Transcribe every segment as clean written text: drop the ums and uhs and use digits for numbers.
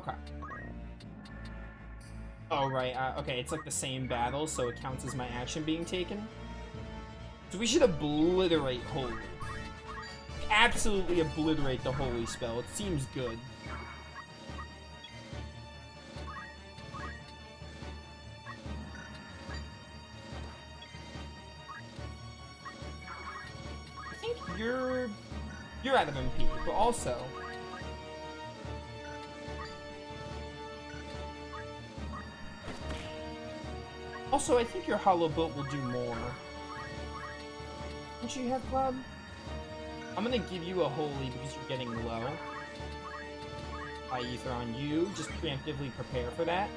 Okay. Oh, right. Okay, it's like the same battle, so it counts as my action being taken. So we should obliterate Holy. Absolutely obliterate the Holy spell. It seems good. I think you're out of MP, but also... Also, I think your Hollow Bolt will do more. Don't you have Cloud? I'm gonna give you a Holy because you're getting low. High Ether on you. Just preemptively prepare for that.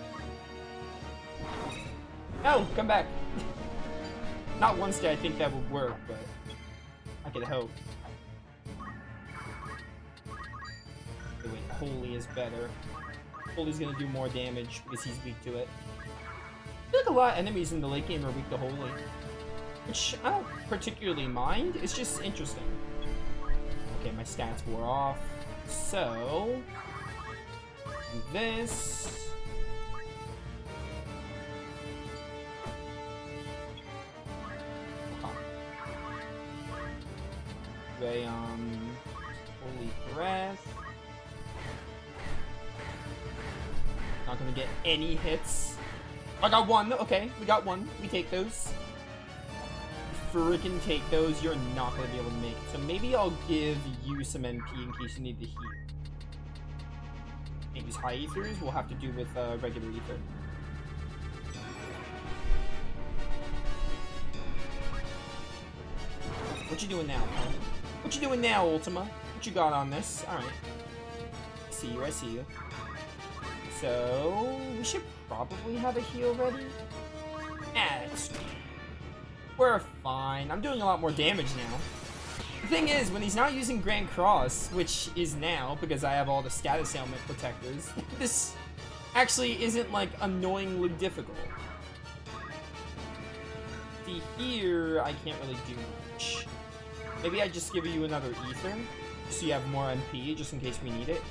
No! Come back! Not once did I think that would work, but I could hope. Okay, wait, Holy is better. Holy's gonna do more damage because he's weak to it. I feel like a lot of enemies in the late game are weak to Holy. Which I don't particularly mind, it's just interesting. Okay, my stats wore off. So... this... Okay, Holy Breath. Not gonna get any hits. I got one. Okay, we got one. We take those. Freaking take those. You're not gonna be able to make it. So maybe I'll give you some MP in case you need to heal. Can't use high ethers. We'll have to do with regular ether. What you doing now, huh? What you doing now, Ultima? What you got on this? All right. I see you. I see you. So we should probably have a heal ready. We're fine. I'm doing a lot more damage now. The thing is, when he's not using Grand Cross, which is now because I have all the status ailment protectors, this actually isn't like annoyingly difficult. See, here I can't really do much. Maybe I just give you another ether so you have more MP just in case we need it.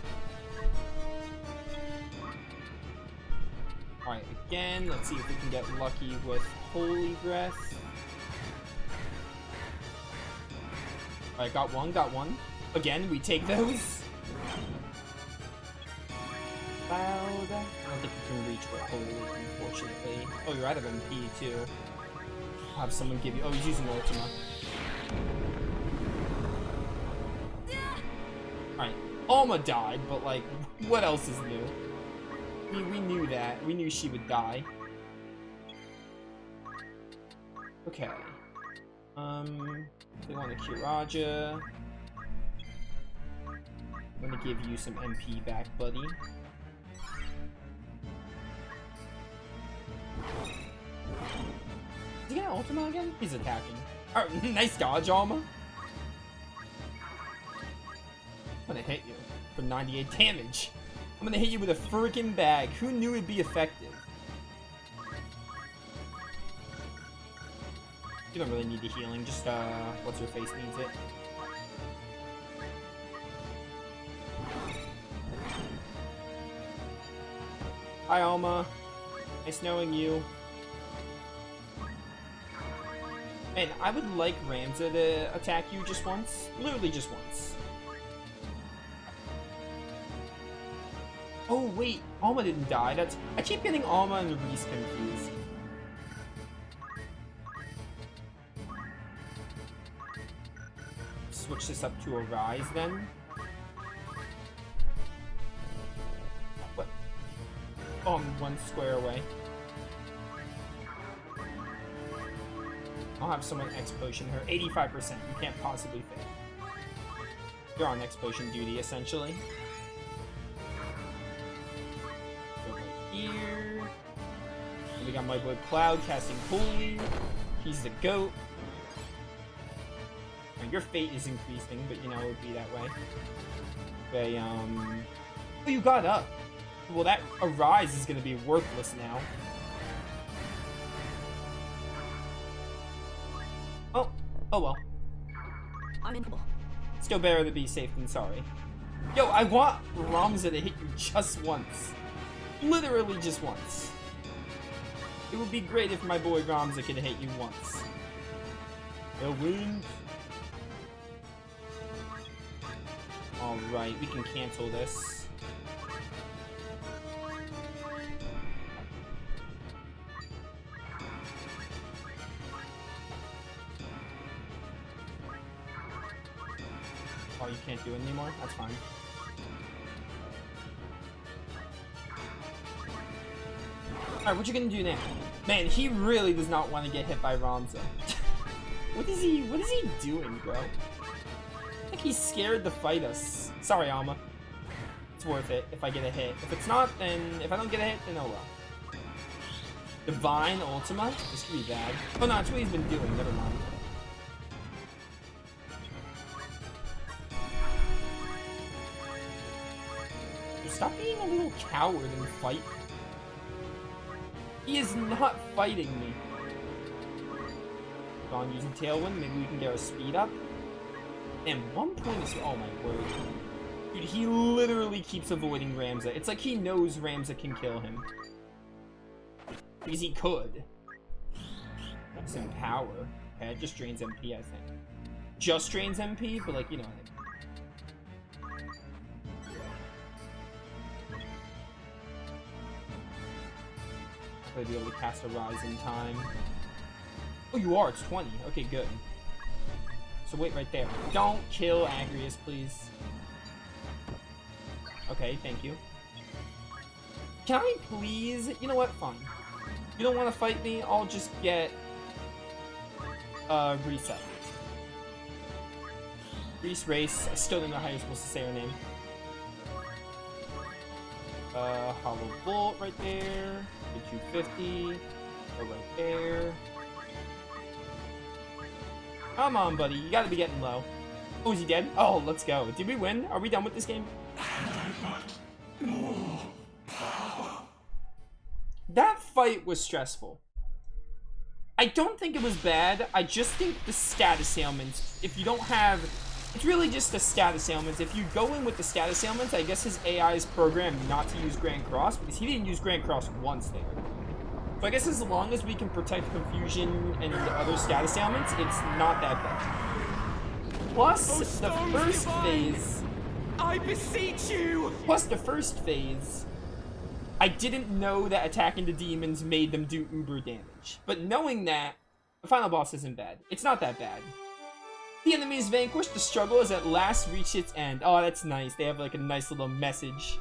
Alright, again, let's see if we can get lucky with Holy Breath. Alright, got one. Again, we take those. Loud. I don't think we can reach with Holy, unfortunately. Oh, you're out of MP, too. I'll have someone give you... Oh, he's using Ultima. Alright, Alma died, but, like, what else is new? We knew that. We knew she would die. Okay. They want a Kiraja. I'm gonna give you some MP back, buddy. Is he gonna Ultima again? He's attacking. Alright, nice dodge, Alma. I'm gonna hit you for 98 damage. I'm gonna hit you with a freaking bag. Who knew it'd be effective? You don't really need the healing, just, what's her face needs it. Hi, Alma. Nice knowing you. Man, I would like Ramza to attack you just once. Literally just once. Oh, wait. Alma didn't die. I keep getting Alma and Reese confused. Switch this up to a Rise, then. What? Oh, I'm one square away. I'll have someone X-Potion her. 85%. You can't possibly fail. You're on X-Potion duty, essentially. Go right here. And we got my boy Cloud casting Holy. He's the GOAT. Your fate is increasing, but you know, it would be that way. Okay, oh, you got up. Well, that Arise is gonna be worthless now. Oh well. I'm in trouble. Still better to be safe than sorry. Yo, I want Ramza to hit you just once. Literally just once. It would be great if my boy Ramza could hit you once. The wind. Alright, we can cancel this. Oh, you can't do it anymore? That's fine. Alright, what you gonna do now? Man, he really does not want to get hit by Ramza. What is he doing, bro? I think he's scared to fight us. Sorry, Alma. It's worth it if I get a hit. If it's not, then if I don't get a hit, then oh well. Divine Ultima? This could be bad. Oh no, that's what he's been doing. Never mind. Stop being a little coward and fight. He is not fighting me. Go on, using Tailwind. Maybe we can get our speed up. And 1 point is... Oh my word. Dude, he literally keeps avoiding Ramza. It's like he knows Ramza can kill him. Because he could. Some power. Okay, it just drains MP, I think. Just drains MP, but like, you know what I mean. I'll be able to cast a Rise in time. Oh, you are. It's 20. Okay, good. So wait right there. Don't kill Agrius, please. Okay, thank you. Can I please? You know what? Fine. You don't want to fight me? I'll just get Reset. Reese Race. I still don't know how you're supposed to say her name. Hollow Bolt right there. The 250. Go right there. Come on, buddy. You gotta be getting low. Oh, is he dead? Oh, let's go. Did we win? Are we done with this game? That fight was stressful. I don't think it was bad. I just think the status ailments, if you don't have... It's really just the status ailments. If you go in with the status ailments, I guess his AI is programmed not to use Grand Cross, because he didn't use Grand Cross once there. So I guess as long as we can protect Confusion and the other status ailments, it's not that bad. Plus, the first phase... I beseech you! Plus, the first phase... I didn't know that attacking the demons made them do uber damage. But knowing that, the final boss isn't bad. It's not that bad. The enemy is vanquished, the struggle has at last reached its end. Oh, that's nice. They have like a nice little message.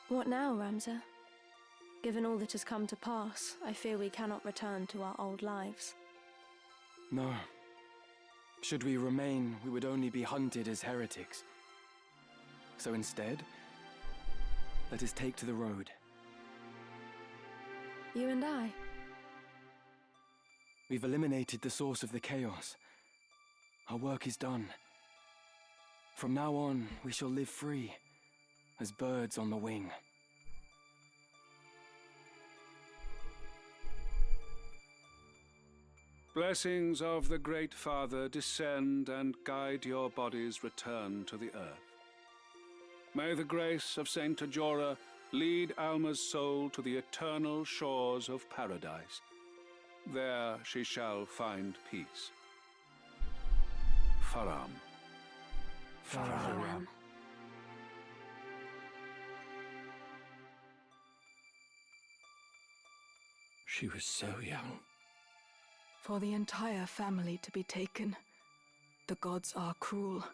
What now, Ramza? Given all that has come to pass, I fear we cannot return to our old lives. No. Should we remain, we would only be hunted as heretics. So instead, let us take to the road. You and I? We've eliminated the source of the chaos. Our work is done. From now on, we shall live free, as birds on the wing. Blessings of the Great Father descend and guide your body's return to the earth. May the grace of Saint Tajora lead Alma's soul to the eternal shores of paradise. There she shall find peace. Faram. Faram. She was so young. For the entire family to be taken, the gods are cruel.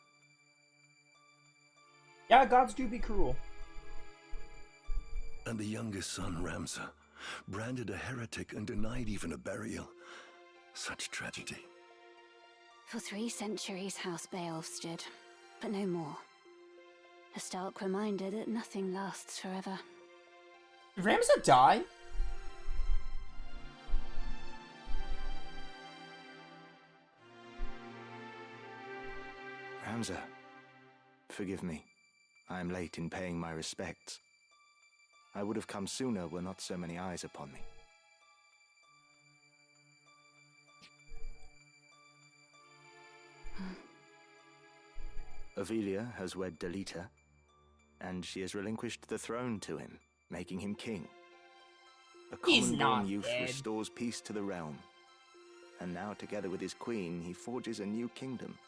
Yeah, gods do be cruel. And the youngest son, Ramza, branded a heretic and denied even a burial. Such tragedy. For 3 centuries, House Beowulf stood, but no more. A stark reminder that nothing lasts forever. Did Ramza die? Ramza, forgive me. I am late in paying my respects. I would have come sooner were not so many eyes upon me. Avelia has wed Delita, and she has relinquished the throne to him, making him king. A He's common-born not youth dead. restores peace to the realm, and now together with his queen, he forges a new kingdom.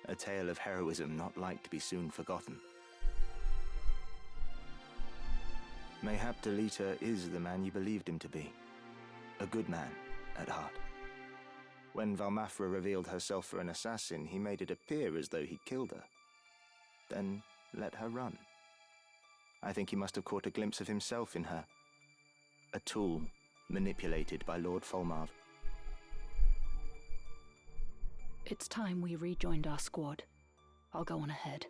A tale of heroism not like to be soon forgotten. Mayhap Delita is the man you believed him to be. A good man, at heart. When Valmafra revealed herself for an assassin, he made it appear as though he'd killed her. Then let her run. I think he must have caught a glimpse of himself in her. A tool manipulated by Lord Folmarv. It's time we rejoined our squad. I'll go on ahead.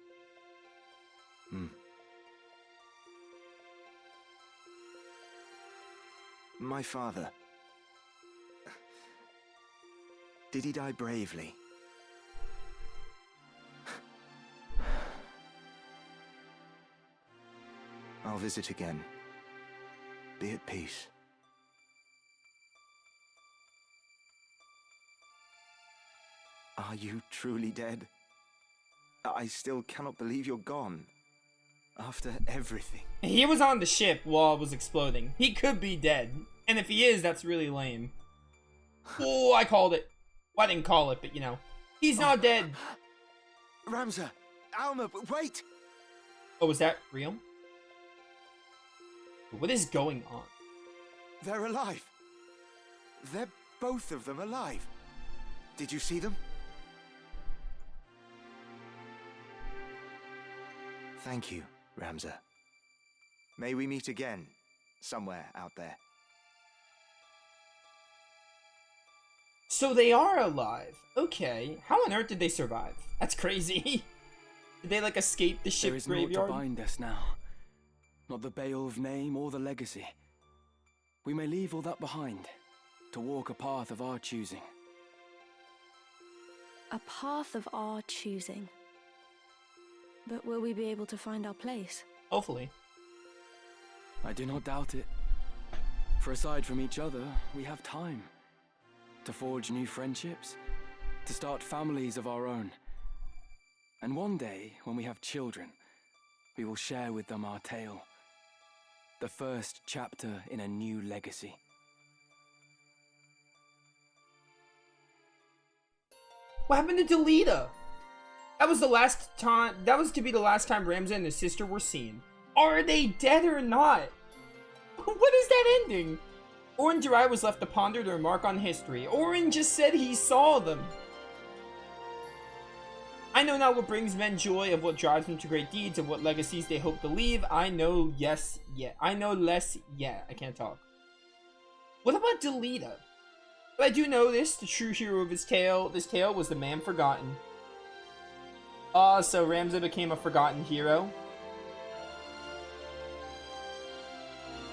My father. Did he die bravely? I'll visit again. Be at peace. Are you truly dead? I still cannot believe you're gone. After everything. He was on the ship while it was exploding. He could be dead. And if he is, that's really lame. Oh, I called it. Well, I didn't call it, but you know. He's not dead. Ramza! Alma, wait! Oh, was that real? What is going on? They're alive. They're both of them alive. Did you see them? Thank you, Ramza. May we meet again, somewhere out there. So they are alive. Okay. How on earth did they survive? That's crazy. Did they, like, escape the ship There is graveyard? naught to bind us now. Not the Beowulf name or the legacy. We may leave all that behind, to walk a path of our choosing. A path of our choosing. But will we be able to find our place? Hopefully. I do not doubt it. For aside from each other, we have time. To forge new friendships, to start families of our own. And one day, when we have children, we will share with them our tale. The first chapter in a new legacy. What happened to Delita? That was the last time. That was to be the last time Ramza and his sister were seen. Are they dead or not? What is that ending? Orin Durai was left to ponder the remark on history. Orin just said he saw them. I know not what brings men joy, of what drives them to great deeds, of what legacies they hope to leave. I know less yet. I can't talk. What about Delita? But I do know this, the true hero of this tale was the man forgotten. So Ramza became a forgotten hero.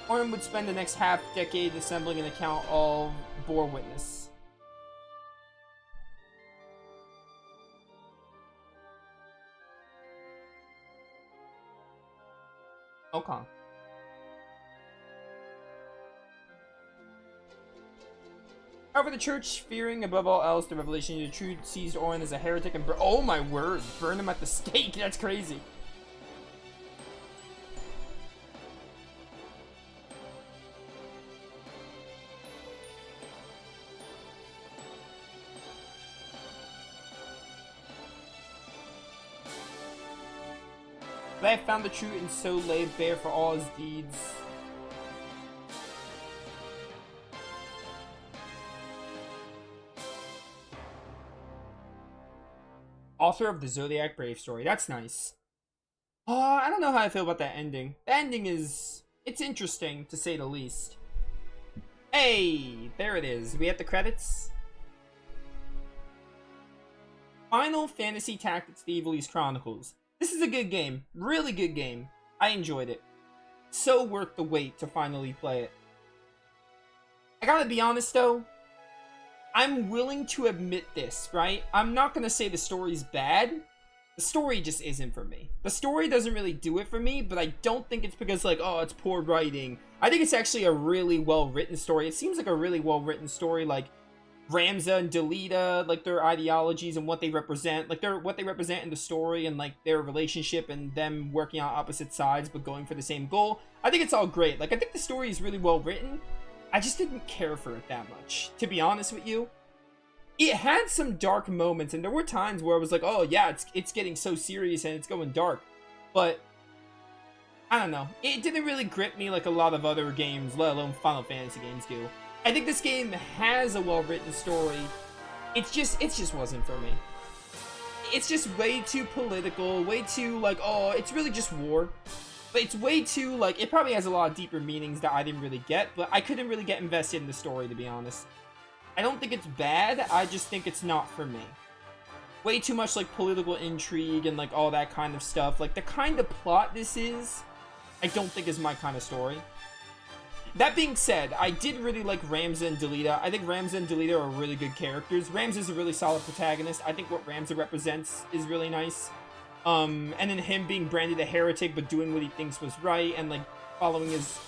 Orin would spend the next half-decade assembling an account of bore witness. Okay. However, the church, fearing above all else the revelation of the truth, seized Orin as a heretic and oh my word, burn him at the stake. That's crazy. But I have found the truth and so laid bare for all his deeds. Author of the Zodiac Brave story. That's nice. I don't know how I feel about that ending. The ending is... it's interesting, to say the least. Hey! There it is. We at the credits? Final Fantasy Tactics: The Ivalice Chronicles. This is a good game. Really good game. I enjoyed it. So worth the wait to finally play it. I gotta be honest though. I'm willing to admit this, right? I'm not gonna say the story's bad. The story just isn't for me. The story doesn't really do it for me, but I don't think it's because, like, oh, it's poor writing. I think it's actually a really well-written story. It seems like a really well-written story. Like, Ramza and Delita, like their ideologies and what they represent, like what they represent in the story, and like their relationship and them working on opposite sides but going for the same goal. I think it's all great. Like, I think the story is really well written. I just didn't care for it that much, to be honest with you. It had some dark moments, and there were times where I was like, oh yeah, it's getting so serious and it's going dark. But I don't know. It didn't really grip me like a lot of other games, let alone Final Fantasy games do. I think this game has a well-written story. It just wasn't for me. It's just way too political, way too like, oh, it's really just war. But it's way too like, it probably has a lot of deeper meanings that I didn't really get, but I couldn't really get invested in the story, to be honest. I don't think it's bad, I just think it's not for me. Way too much like political intrigue and like all that kind of stuff. Like the kind of plot this is, I don't think is my kind of story. That being said, I did really like Ramza and Delita. I think Ramza and Delita are really good characters. Ramza's a really solid protagonist. I think what Ramza represents is really nice. And then him being branded a heretic but doing what he thinks was right and like following his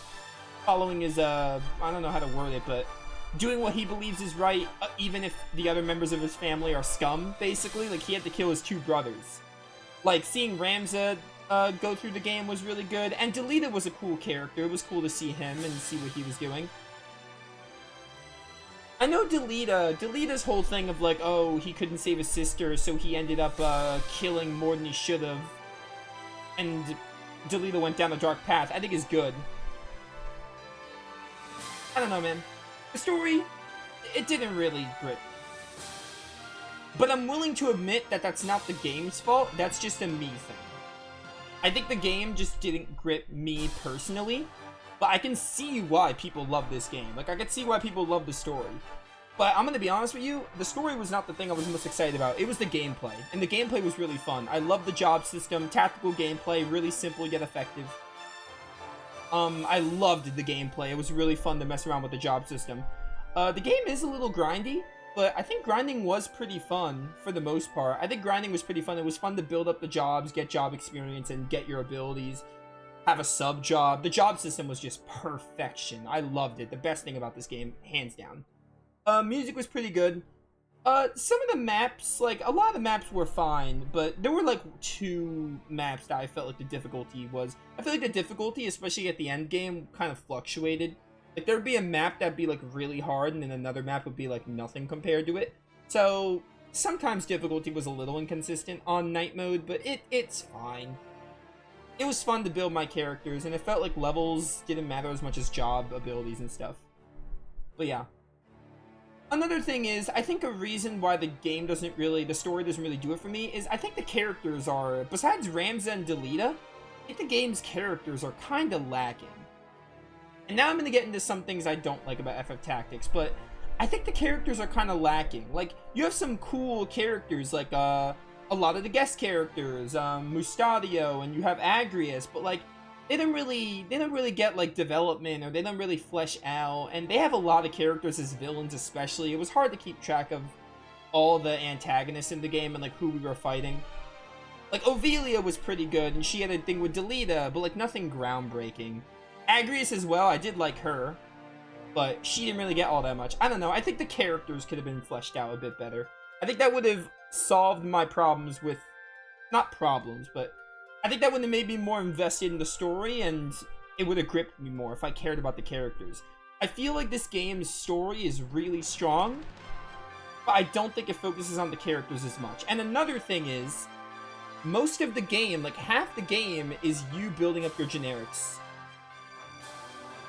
I don't know how to word it, but doing what he believes is right, even if the other members of his family are scum, basically. Like, he had to kill his two brothers. Like, seeing Ramza go through the game was really good, and Delita was a cool character. It was cool to see him and see what he was doing. I know Delita's whole thing of like, oh, he couldn't save his sister, so he ended up killing more than he should have, and Delita went down a dark path, I think is good. I don't know, man. The story, it didn't really grip. But I'm willing to admit that that's not the game's fault, that's just a me thing. I think the game just didn't grip me personally, but I can see why people love this game. Like, I can see why people love the story. But I'm gonna be honest with you, the story was not the thing I was most excited about. It was the gameplay, and the gameplay was really fun. I love the job system, tactical gameplay, really simple yet effective. I loved the gameplay. It was really fun to mess around with the job system. The game is a little grindy, but I think grinding was pretty fun for the most part. I think grinding was pretty fun. It was fun to build up the jobs, get job experience, and get your abilities. Have a sub job. The job system was just perfection. I loved it. The best thing about this game, hands down. Music was pretty good. Some of the maps, like, a lot of the maps were fine, but there were, like, 2 maps that I felt like the difficulty was... I feel like the difficulty, especially at the end game, kind of fluctuated. Like, there'd be a map that'd be, like, really hard, and then another map would be, like, nothing compared to it. So, sometimes difficulty was a little inconsistent on night mode, but it's fine. It was fun to build my characters, and it felt like levels didn't matter as much as job abilities and stuff. But yeah. Another thing is, I think a reason why the story doesn't really do it for me is I think the characters are, besides Ramza and Delita, I think the game's characters are kind of lacking. And now I'm going to get into some things I don't like about FF Tactics, but I think the characters are kind of lacking. Like, you have some cool characters, like, a lot of the guest characters, Mustadio, and you have Agrius, but, like, they don't really get, like, development, or they don't really flesh out, and they have a lot of characters as villains especially. It was hard to keep track of all the antagonists in the game and, like, who we were fighting. Like, Ovelia was pretty good, and she had a thing with Delita, but, like, nothing groundbreaking. Agrius as well, I did like her, but she didn't really get all that much. I don't know, I think the characters could have been fleshed out a bit better. I think that would have solved my problems with... not problems, but... I think that would have made me more invested in the story, and it would have gripped me more if I cared about the characters. I feel like this game's story is really strong, but I don't think it focuses on the characters as much. And another thing is, most of the game, like half the game, is you building up your generics.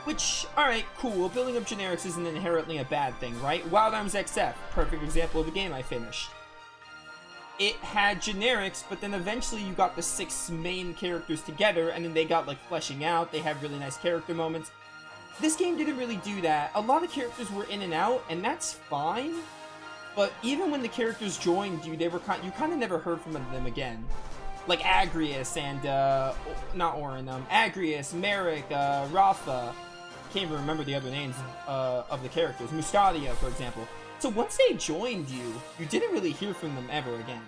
Which, alright, cool, building up generics isn't inherently a bad thing, right? Wild Arms XF, perfect example of the game I finished. It had generics, but then eventually you got the 6 main characters together, and then they got, like, fleshing out. They had really nice character moments. This game didn't really do that. A lot of characters were in and out, and that's fine. But even when the characters joined you, you kind of never heard from them again. Like Agrius and, not Orin, Agrius, Merrick, Rafa. I can't even remember the other names of the characters. Mustadia, for example. So once they joined you, you didn't really hear from them ever again.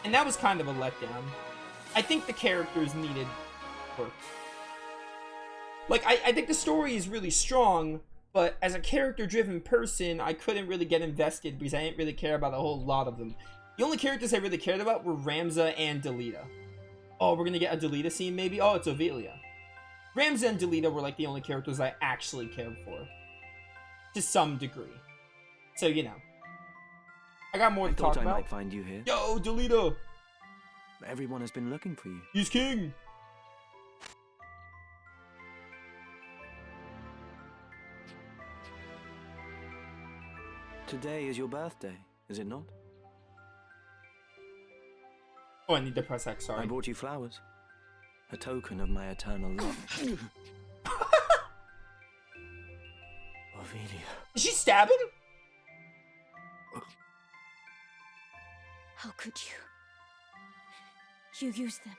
And that was kind of a letdown. I think the characters needed work. Like, I think the story is really strong, but as a character-driven person, I couldn't really get invested because I didn't really care about a whole lot of them. The only characters I really cared about were Ramza and Delita. Oh, we're gonna get a Delita scene maybe? Oh, it's Ovelia. Ramza and Delita were like the only characters I actually cared for. To some degree. So, you know. I got more to talk about. I might find you here. Yo, Delita! Everyone has been looking for you. He's king! Today is your birthday, is it not? Oh, I need to press X, sorry. I brought you flowers. A token of my eternal love. Ovelia. Did she stab him? How could you? You used them.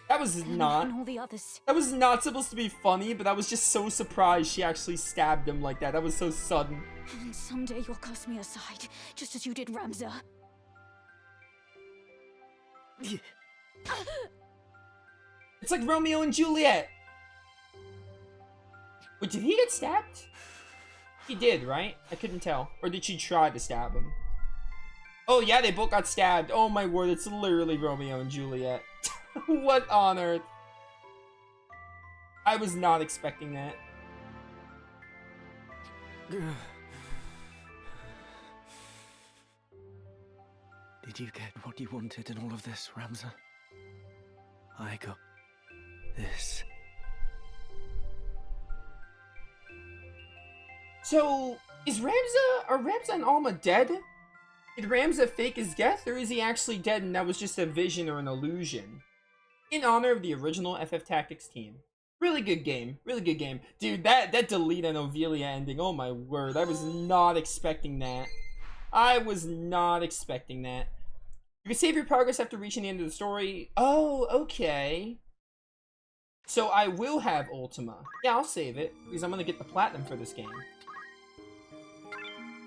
That was not. And all the others. That was not supposed to be funny, but I was just so surprised she actually stabbed him like that. That was so sudden. And someday you'll cast me aside, just as you did Ramza. It's like Romeo and Juliet. Wait, did he get stabbed? He did, right? I couldn't tell. Or did she try to stab him? Oh yeah, they both got stabbed. Oh my word, it's literally Romeo and Juliet. What on earth? I was not expecting that. Did you get what you wanted in all of this, Ramza? I got this. So, are Ramza and Alma dead? Did Ramza fake his death, or is he actually dead and that was just a vision or an illusion? In honor of the original FF Tactics team. Really good game. Really good game. Dude, that Delita and Ovelia ending, oh my word. I was not expecting that. I was not expecting that. You can save your progress after reaching the end of the story. Oh, okay. So I will have Ultima. Yeah, I'll save it, because I'm going to get the platinum for this game.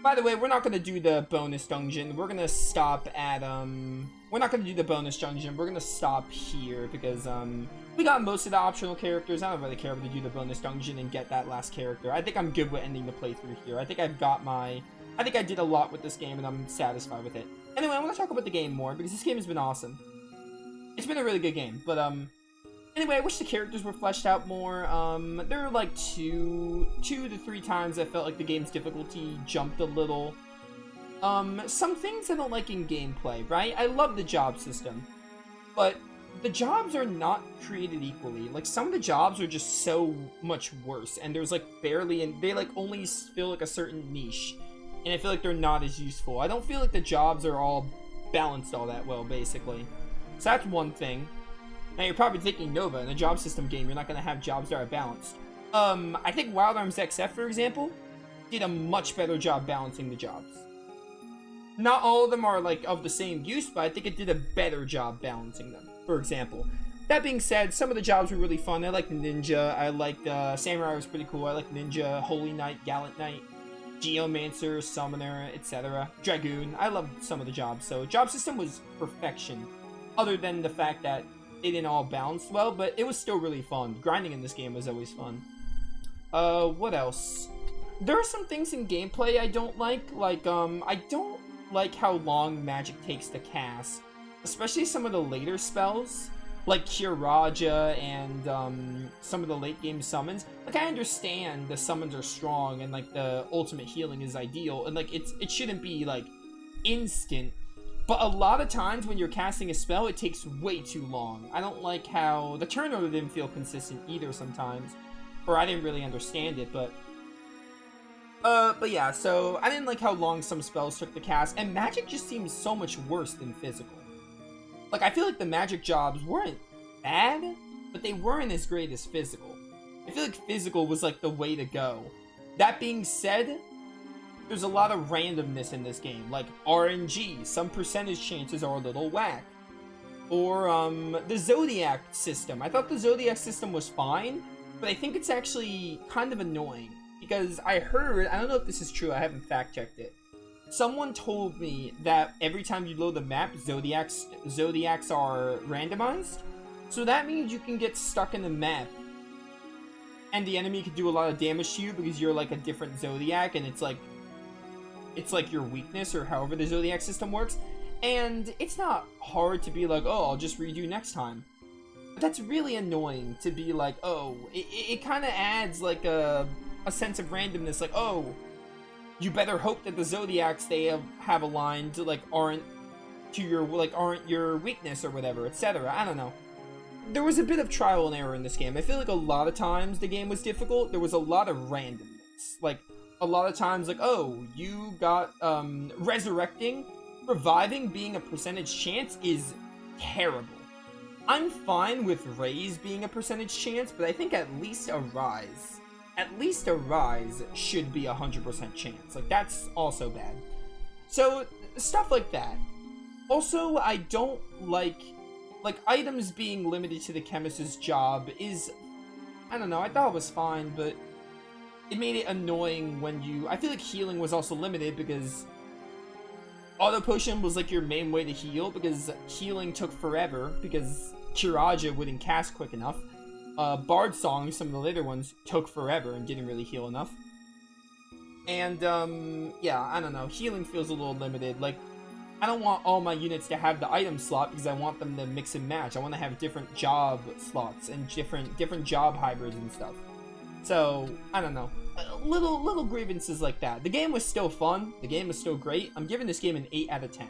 By the way, we're not going to do the bonus dungeon. We're going to stop at, we're not going to do the bonus dungeon. We're going to stop here because, we got most of the optional characters. I don't really care if we do the bonus dungeon and get that last character. I think I'm good with ending the playthrough here. I think I've got my... I think I did a lot with this game and I'm satisfied with it. Anyway, I want to talk about the game more because this game has been awesome. It's been a really good game, but, anyway, I wish the characters were fleshed out more. There were like two to three times I felt like the game's difficulty jumped a little. Some things I don't like in gameplay, right? I love the job system, but the jobs are not created equally. Like, some of the jobs are just so much worse, and there's like barely, and they like only fill like a certain niche, and I feel like they're not as useful. I don't feel like the jobs are all balanced all that well, basically. So that's one thing. Now, you're probably thinking, Nova, in a job system game, you're not going to have jobs that are balanced. I think Wild Arms XF, for example, did a much better job balancing the jobs. Not all of them are, like, of the same use, but I think it did a better job balancing them, for example. That being said, some of the jobs were really fun. I liked Ninja, I liked Samurai was pretty cool, I liked Ninja, Holy Knight, Gallant Knight, Geomancer, Summoner, etc. Dragoon, I loved some of the jobs, so job system was perfection. Other than the fact that they didn't all balance well, but it was still really fun. Grinding in this game was always fun. What else? There are some things in gameplay I don't like. Like, I don't like how long magic takes to cast. Especially some of the later spells. Like Kiraja and, some of the late game summons. Like, I understand the summons are strong and, like, the ultimate healing is ideal. And, like, it shouldn't be, like, instant. But a lot of times when you're casting a spell, it takes way too long. I don't like how the turnover didn't feel consistent either sometimes. Or I didn't really understand it, but yeah, so I didn't like how long some spells took to cast, and magic just seems so much worse than physical. Like, I feel like the magic jobs weren't bad, but they weren't as great as physical. I feel like physical was like the way to go. That being said, there's a lot of randomness in this game, like RNG, some percentage chances are a little whack. Or, the Zodiac system. I thought the Zodiac system was fine, but I think it's actually kind of annoying. Because I heard, I don't know if this is true, I haven't fact-checked it. Someone told me that every time you load the map, Zodiacs are randomized. So that means you can get stuck in the map and the enemy could do a lot of damage to you because you're like a different zodiac, and it's like your weakness or however the zodiac system works. And it's not hard to be like, oh, I'll just redo next time. But that's really annoying to be like, oh, it kind of adds like a sense of randomness, like, oh, you better hope that the zodiacs they have aligned like aren't your weakness or whatever, etc. I don't know. There was a bit of trial and error in this game. I feel like a lot of times the game was difficult. There was a lot of randomness. Like, a lot of times, like, oh, you got, resurrecting, reviving being a percentage chance is terrible. I'm fine with raise being a percentage chance, but I think at least a rise should be 100% chance. Like, that's also bad. So, stuff like that. Also, I don't like items being limited to the chemist's job is, I don't know, I thought it was fine, but it made it annoying when I feel like healing was also limited because auto potion was like your main way to heal, because healing took forever because Kiraja wouldn't cast quick enough. Bard Song, some of the later ones, took forever and didn't really heal enough. And, yeah, I don't know, healing feels a little limited. Like, I don't want all my units to have the item slot because I want them to mix and match. I want to have different job slots and different job hybrids and stuff. So, I don't know. Little grievances like that. The game was still fun. The game was still great. I'm giving this game an 8 out of 10.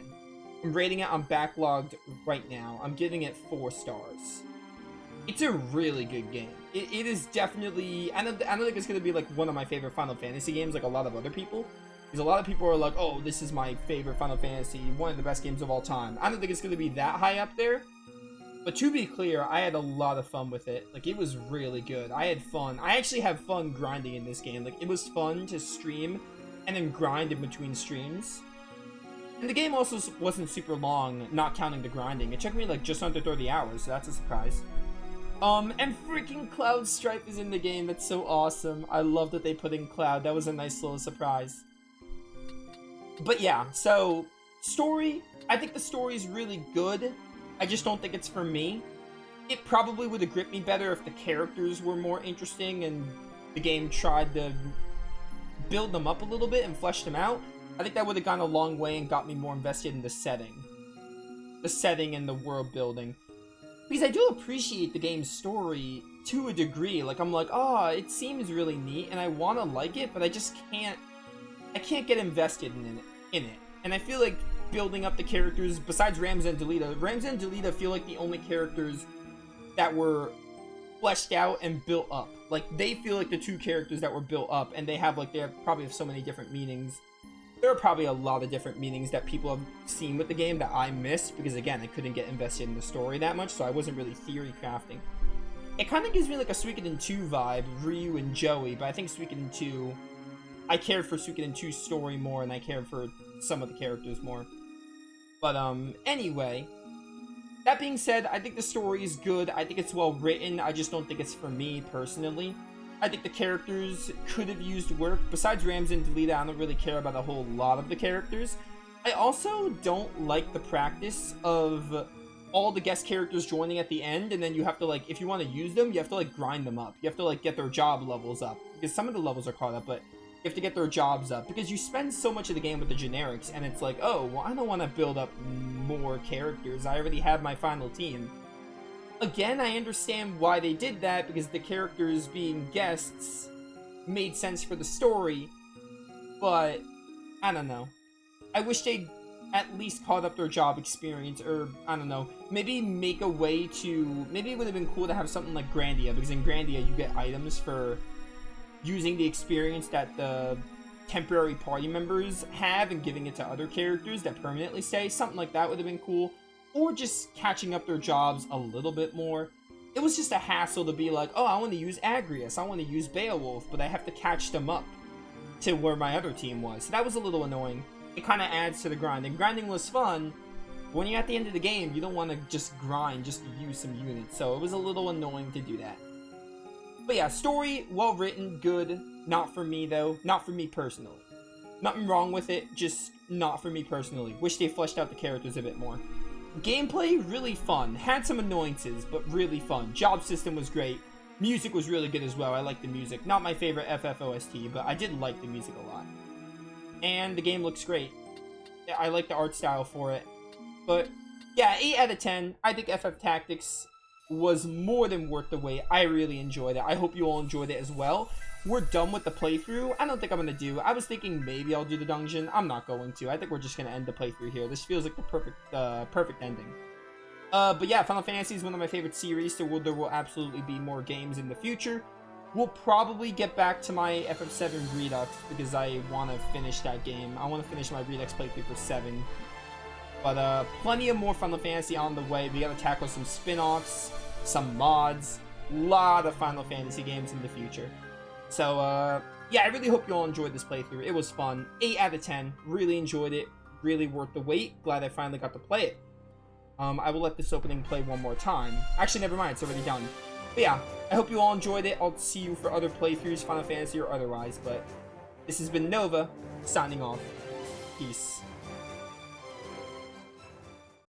I'm rating it on backlogged right now. I'm giving it 4 stars. It's a really good game. It is definitely... I don't think it's going to be like one of my favorite Final Fantasy games like a lot of other people. Because a lot of people are like, oh, this is my favorite Final Fantasy, one of the best games of all time. I don't think it's going to be that high up there. But to be clear, I had a lot of fun with it. Like, it was really good. I had fun. I actually have fun grinding in this game. Like, it was fun to stream and then grind in between streams. And the game also wasn't super long, not counting the grinding. It took me, like, just under 30 hours, so that's a surprise. And freaking Cloud Stripe is in the game. That's so awesome. I love that they put in Cloud. That was a nice little surprise. But yeah, so, story, I think the story is really good. I just don't think it's for me. It probably would have gripped me better if the characters were more interesting and the game tried to build them up a little bit and flesh them out. I think that would have gone a long way and got me more invested in the setting. The setting and the world building. Because I do appreciate the game's story to a degree. Like, I'm like, oh, it seems really neat and I want to like it, but I just can't... I can't get invested in it. And I feel like building up the characters, besides Ramza and Delita feel like the only characters that were fleshed out and built up. Like, they feel like the 2 characters that were built up, and they probably have so many different meanings. There are probably a lot of different meanings that people have seen with the game that I missed, because again, I couldn't get invested in the story that much, so I wasn't really theory crafting. It kind of gives me like a Suikoden 2 vibe, Ryu and Joey, but I think Suikoden 2... I cared for Suikoden 2's story more, and I cared for some of the characters more. But, anyway. That being said, I think the story is good. I think it's well written. I just don't think it's for me, personally. I think the characters could have used work. Besides Ramza and Delita, I don't really care about a whole lot of the characters. I also don't like the practice of all the guest characters joining at the end, and then you have to, like, if you want to use them, you have to, like, grind them up. You have to, like, get their job levels up. Because some of the levels are caught up, but... you have to get their jobs up, because you spend so much of the game with the generics, and it's like, oh, well, I don't want to build up more characters. I already have my final team. Again, I understand why they did that, because the characters being guests made sense for the story, but I don't know. I wish they'd at least caught up their job experience, or, I don't know, maybe make a way to... maybe it would have been cool to have something like Grandia, because in Grandia you get items for... using the experience that the temporary party members have and giving it to other characters that permanently stay. Something like that would have been cool. Or just catching up their jobs a little bit more. It was just a hassle to be like, oh, I want to use Agrius, I want to use Beowulf, but I have to catch them up to where my other team was. So that was a little annoying. It kind of adds to the grinding. Grinding was fun. When you're at the end of the game, you don't want to just grind just to use some units. So it was a little annoying to do that. But yeah, story, well written, good. Not for me, though. Not for me personally. Nothing wrong with it, just not for me personally. Wish they fleshed out the characters a bit more. Gameplay, really fun. Had some annoyances, but really fun. Job system was great. Music was really good as well. I like the music. Not my favorite FFOST, but I did like the music a lot. And the game looks great. I like the art style for it. But yeah, 8 out of 10. I think FF Tactics was more than worth the wait. I really enjoyed it. I hope you all enjoyed it as well. We're done with the playthrough. I don't think I'm going to do... I was thinking maybe I'll do the dungeon. I'm not going to. I think we're just going to end the playthrough here. This feels like the perfect ending. But yeah, Final Fantasy is one of my favorite series, so there will absolutely be more games in the future. We'll probably get back to my FF7 Redux, because I want to finish that game. I want to finish my Redux playthrough for 7. But plenty of more Final Fantasy on the way. We got to tackle some spin-offs, some mods, a lot of Final Fantasy games in the future. So, yeah, I really hope you all enjoyed this playthrough. It was fun. 8 out of 10. Really enjoyed it. Really worth the wait. Glad I finally got to play it. I will let this opening play one more time. Actually, never mind. It's already done. But yeah, I hope you all enjoyed it. I'll see you for other playthroughs, Final Fantasy or otherwise. But this has been Nova, signing off. Peace.